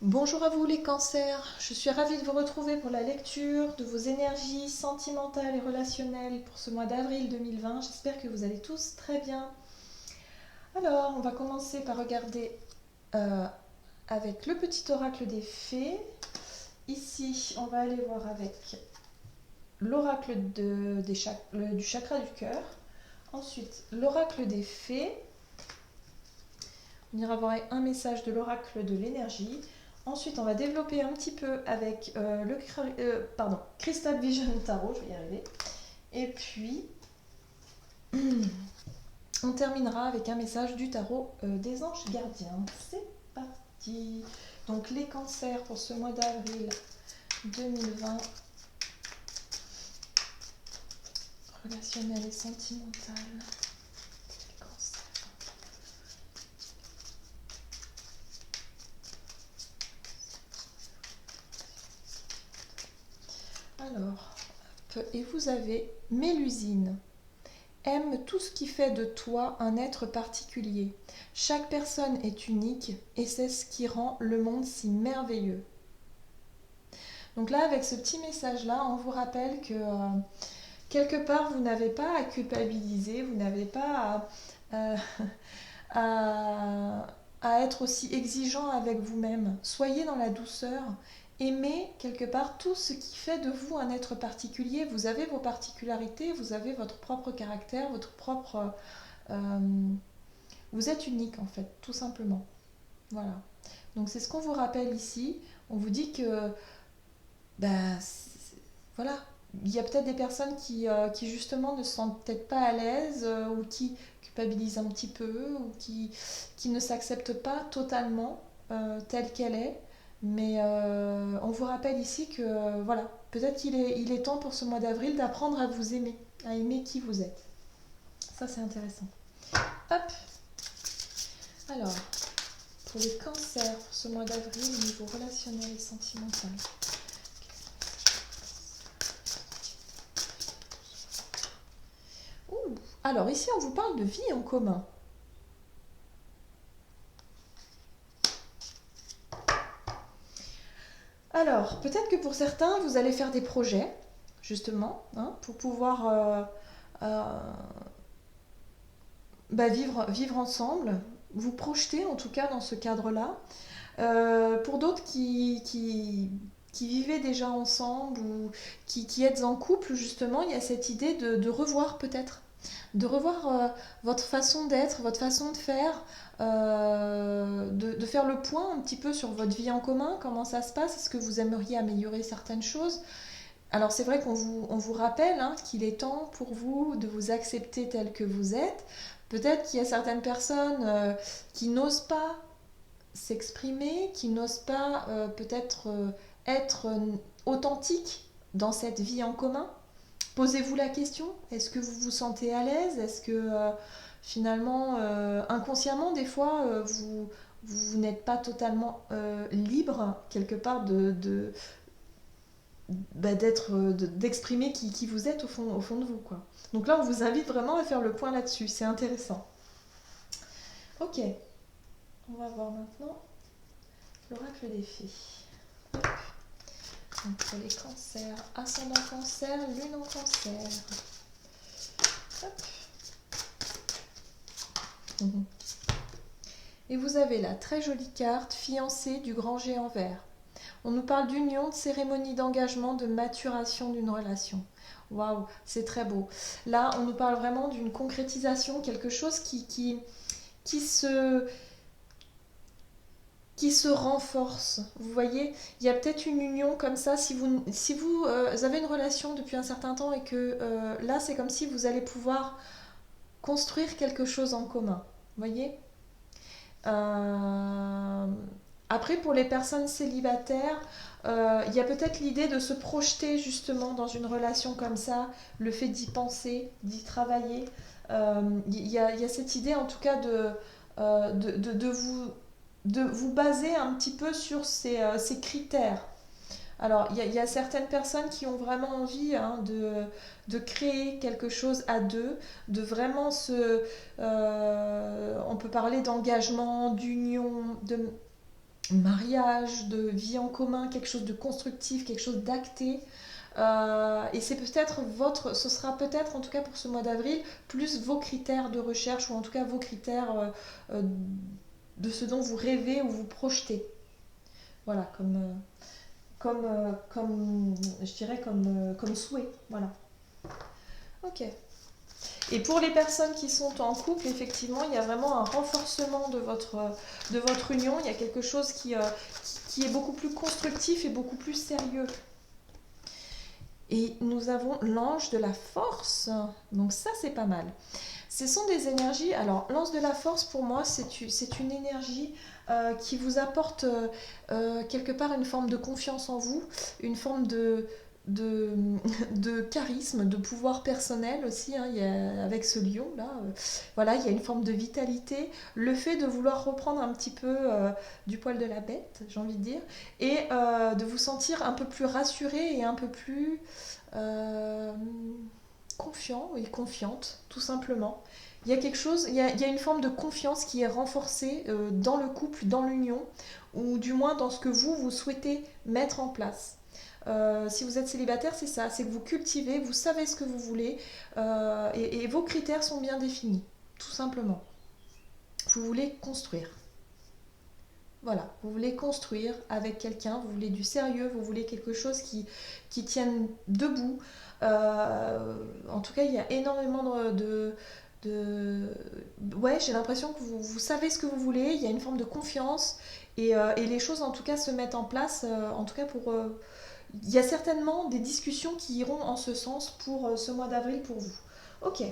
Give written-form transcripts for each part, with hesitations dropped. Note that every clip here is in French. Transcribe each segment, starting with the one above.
Bonjour à vous les cancers, je suis ravie de vous retrouver pour la lecture de vos énergies sentimentales et relationnelles pour ce mois d'avril 2020. J'espère que vous allez tous très bien. Alors, on va commencer par regarder euh, avec le petit oracle des fées. Ici, on va aller voir avec l'oracle du chakra du cœur. Ensuite, l'oracle des fées. On ira voir un message de l'oracle de l'énergie. Ensuite, on va développer un petit peu avec Crystal Vision Tarot, je vais y arriver. Et puis, on terminera avec un message du tarot des anges gardiens. C'est parti. Donc, les cancers pour ce mois d'avril 2020, relationnel et sentimental. Les cancers. Alors, et vous avez Mélusine. Aime tout ce qui fait de toi un être particulier. Chaque personne est unique et c'est ce qui rend le monde si merveilleux. Donc là, avec ce petit message-là, on vous rappelle que quelque part, vous n'avez pas à culpabiliser, vous n'avez pas à, à être aussi exigeant avec vous-même. Soyez dans la douceur. Aimez quelque part tout ce qui fait de vous un être particulier. Vous avez vos particularités, vous avez votre propre caractère, votre propre... euh, vous êtes unique en fait, tout simplement. Voilà. Donc c'est ce qu'on vous rappelle ici. On vous dit que, bah, voilà, il y a peut-être des personnes qui justement ne se sentent peut-être pas à l'aise ou qui culpabilisent un petit peu ou qui ne s'acceptent pas totalement telle qu'elle est. Mais on vous rappelle ici que voilà, peut-être il est temps pour ce mois d'avril d'apprendre à vous aimer, à aimer qui vous êtes. Ça c'est intéressant. Hop. Alors, pour les cancers pour ce mois d'avril au niveau relationnel et sentimental. Ouh. Alors ici on vous parle de vie en commun. Alors peut-être que pour certains vous allez faire des projets justement hein, pour pouvoir euh, vivre ensemble, vous projeter en tout cas dans ce cadre-là. Pour d'autres qui vivaient déjà ensemble ou qui êtes en couple, justement, il y a cette idée de revoir peut-être. De revoir votre façon d'être, votre façon de faire, de faire le point un petit peu sur votre vie en commun, comment ça se passe, est-ce que vous aimeriez améliorer certaines choses. Alors c'est vrai on vous rappelle hein, qu'il est temps pour vous de vous accepter tel que vous êtes. Peut-être qu'il y a certaines personnes qui n'osent pas s'exprimer, qui n'osent pas peut-être être authentique dans cette vie en commun. Posez-vous la question, est-ce que vous vous sentez à l'aise? Est-ce que finalement, inconsciemment, des fois, vous n'êtes pas totalement libre quelque part d'exprimer qui vous êtes au fond de vous, quoi. Donc là, on vous invite vraiment à faire le point là-dessus, c'est intéressant. Ok, on va voir maintenant l'oracle des fées. Donc pour les cancers, ascendant cancer, lune en cancer. Hop. Mhm. Et vous avez la très jolie carte fiancée du grand géant vert. On nous parle d'union, de cérémonie d'engagement, de maturation d'une relation. Waouh, c'est très beau. Là, on nous parle vraiment d'une concrétisation, quelque chose qui se, qui se renforce. Vous voyez, il y a peut-être une union comme ça. Si vous avez une relation depuis un certain temps et que là, c'est comme si vous allez pouvoir construire quelque chose en commun. Vous voyez. Euh, Après, pour les personnes célibataires, il y a peut-être l'idée de se projeter justement dans une relation comme ça, le fait d'y penser, d'y travailler. Il y a cette idée en tout cas de vous baser un petit peu sur ces critères. Alors, il y a certaines personnes qui ont vraiment envie hein, de créer quelque chose à deux, de vraiment se... on peut parler d'engagement, d'union, mariage, de vie en commun, quelque chose de constructif, quelque chose d'acté. Et c'est peut-être ce sera peut-être en tout cas pour ce mois d'avril, plus vos critères de recherche ou en tout cas vos critères euh, de ce dont vous rêvez ou vous projetez. Voilà, je dirais comme souhait. Voilà. Ok. Et pour les personnes qui sont en couple, effectivement, il y a vraiment un renforcement de votre union. Il y a quelque chose qui est beaucoup plus constructif et beaucoup plus sérieux. Et nous avons l'ange de la force. Donc ça, c'est pas mal. Ce sont des énergies. Alors, l'ange de la force, pour moi, c'est une énergie qui vous apporte quelque part une forme de confiance en vous, une forme de, de charisme, de pouvoir personnel aussi, hein, avec ce lion là, voilà, il y a une forme de vitalité, le fait de vouloir reprendre un petit peu du poil de la bête, j'ai envie de dire, et de vous sentir un peu plus rassuré et un peu plus euh, confiant et confiante, tout simplement. Il y a quelque chose, il y a une forme de confiance qui est renforcée dans le couple, dans l'union, ou du moins dans ce que vous souhaitez mettre en place. Si vous êtes célibataire, c'est ça, c'est que vous cultivez, vous savez ce que vous voulez, et vos critères sont bien définis, tout simplement. Vous voulez construire. Voilà, vous voulez construire avec quelqu'un, vous voulez du sérieux, vous voulez quelque chose qui tienne debout. En tout cas, il y a énormément de... Ouais, j'ai l'impression que vous savez ce que vous voulez, il y a une forme de confiance et les choses en tout cas se mettent en place, en tout cas pour... il y a certainement des discussions qui iront en ce sens pour ce mois d'avril pour vous. Ok,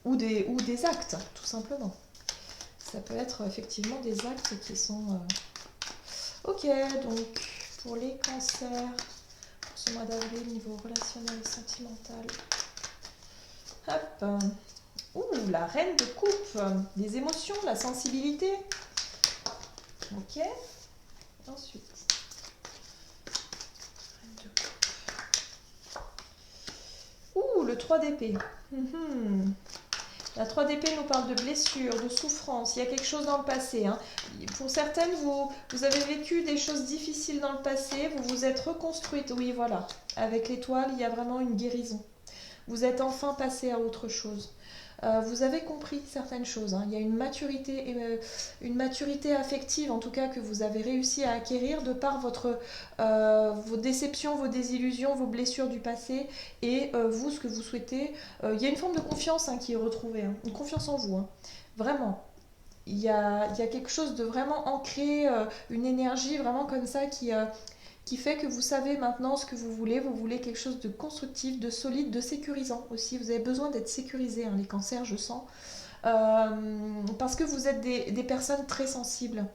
ou des actes, tout simplement. Ça peut être effectivement des actes qui sont... Ok, donc pour les cancers, pour ce mois d'avril, niveau relationnel et sentimental. Hop. Ouh, la reine de coupe. Les émotions, la sensibilité. Ok. Ensuite. Reine de coupe. Ouh, le 3 d'épée. La 3 d'épée nous parle de blessures, de souffrances. Il y a quelque chose dans le passé. Hein. Pour certaines, vous avez vécu des choses difficiles dans le passé. Vous vous êtes reconstruite. Oui, voilà. Avec l'étoile, il y a vraiment une guérison. Vous êtes enfin passé à autre chose. Vous avez compris certaines choses. Hein. Il y a une maturité affective, en tout cas, que vous avez réussi à acquérir de par vos déceptions, vos désillusions, vos blessures du passé et vous, ce que vous souhaitez. Il y a une forme de confiance hein, qui est retrouvée, hein. Une confiance en vous. Hein. Vraiment. Il y a quelque chose de vraiment ancré, une énergie vraiment comme ça qui fait que vous savez maintenant ce que vous voulez quelque chose de constructif, de solide, de sécurisant aussi. Vous avez besoin d'être sécurisé, hein, les cancers, je sens. Parce que vous êtes des personnes très sensibles.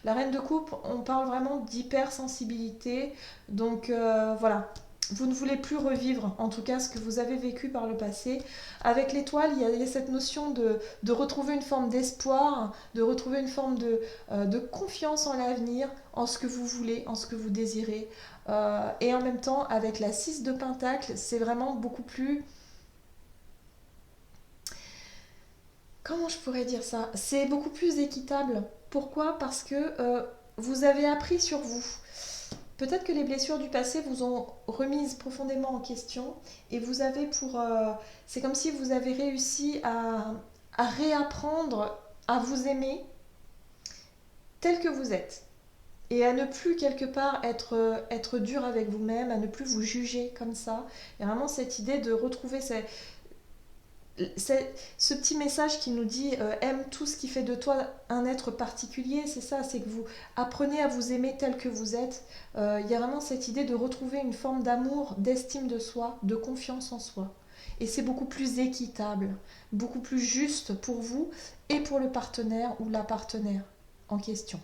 La reine de coupe, on parle vraiment d'hypersensibilité. Donc voilà, vous ne voulez plus revivre, en tout cas, ce que vous avez vécu par le passé. Avec l'étoile, il y a cette notion de retrouver une forme d'espoir, de retrouver une forme de confiance en l'avenir, en ce que vous voulez, en ce que vous désirez. Et en même temps, avec la 6 de Pentacle, c'est vraiment beaucoup plus... Comment je pourrais dire ça? C'est beaucoup plus équitable. Pourquoi? Parce que vous avez appris sur vous. Peut-être que les blessures du passé vous ont remise profondément en question et vous avez c'est comme si vous avez réussi à réapprendre à vous aimer tel que vous êtes et à ne plus quelque part être dur avec vous-même, à ne plus vous juger comme ça. Il y a vraiment cette idée de retrouver ce petit message qui nous dit aime tout ce qui fait de toi un être particulier, c'est ça, c'est que vous apprenez à vous aimer tel que vous êtes. Il y a vraiment cette idée de retrouver une forme d'amour, d'estime de soi, de confiance en soi. Et c'est beaucoup plus équitable, beaucoup plus juste pour vous et pour le partenaire ou la partenaire en question.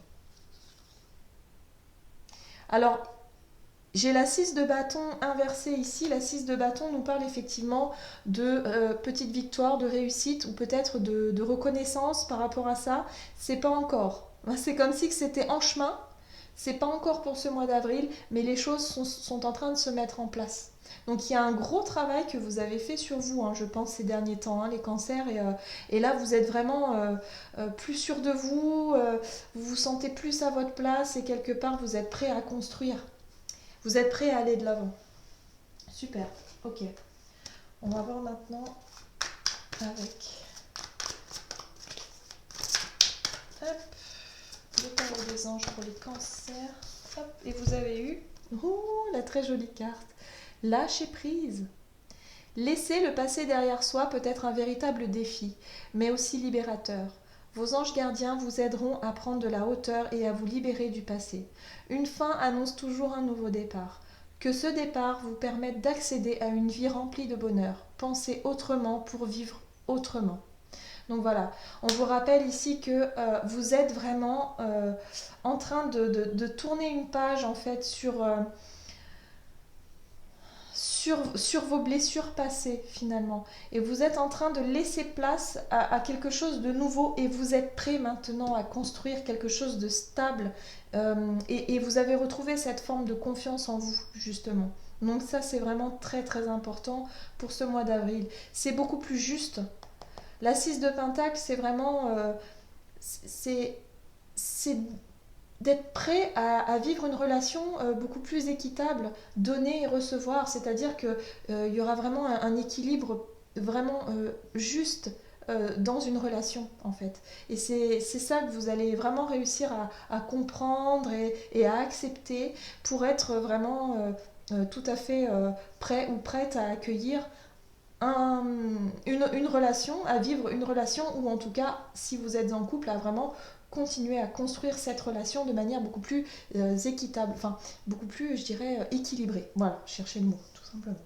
Alors, j'ai la 6 de bâton inversée ici. La 6 de bâton nous parle effectivement de petites victoires, de réussite ou peut-être de reconnaissance par rapport à ça. C'est pas encore. C'est comme si c'était en chemin. C'est pas encore pour ce mois d'avril, mais les choses sont en train de se mettre en place. Donc il y a un gros travail que vous avez fait sur vous, hein, je pense, ces derniers temps, hein, les cancers. Et là, vous êtes vraiment plus sûr de vous, vous vous sentez plus à votre place et quelque part, vous êtes prêt à construire. Vous êtes prêt à aller de l'avant. Super, ok. On va voir maintenant avec... Hop, le tarot des anges pour les cancers. Hop, et vous avez eu la très jolie carte. Lâcher prise. Laisser le passé derrière soi peut être un véritable défi, mais aussi libérateur. Vos anges gardiens vous aideront à prendre de la hauteur et à vous libérer du passé. Une fin annonce toujours un nouveau départ. Que ce départ vous permette d'accéder à une vie remplie de bonheur. Pensez autrement pour vivre autrement. Donc voilà, on vous rappelle ici que vous êtes vraiment en train de tourner une page en fait sur vos blessures passées finalement. Et vous êtes en train de laisser place à quelque chose de nouveau et vous êtes prêt maintenant à construire quelque chose de stable et vous avez retrouvé cette forme de confiance en vous justement. Donc ça c'est vraiment très très important pour ce mois d'avril. C'est beaucoup plus juste. La 6 de Pentacle, c'est vraiment c'est d'être prêt à vivre une relation beaucoup plus équitable, donner et recevoir, c'est-à-dire que il y aura vraiment un équilibre vraiment juste dans une relation en fait. Et c'est ça que vous allez vraiment réussir à comprendre et à accepter pour être vraiment tout à fait prêt ou prête à accueillir une relation, à vivre une relation, ou en tout cas, si vous êtes en couple, à vraiment continuer à construire cette relation de manière beaucoup plus équitable, enfin beaucoup plus, je dirais, équilibrée. Voilà, cherchez le mot, tout simplement.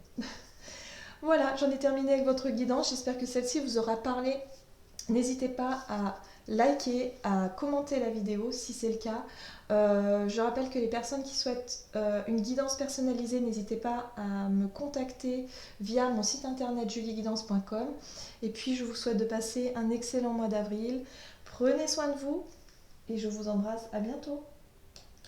Voilà, j'en ai terminé avec votre guidance. J'espère que celle-ci vous aura parlé. N'hésitez pas à liker, à commenter la vidéo si c'est le cas. Je rappelle que les personnes qui souhaitent une guidance personnalisée, n'hésitez pas à me contacter via mon site internet julieguidance.com. Et puis je vous souhaite de passer un excellent mois d'avril. Prenez soin de vous et je vous embrasse. À bientôt.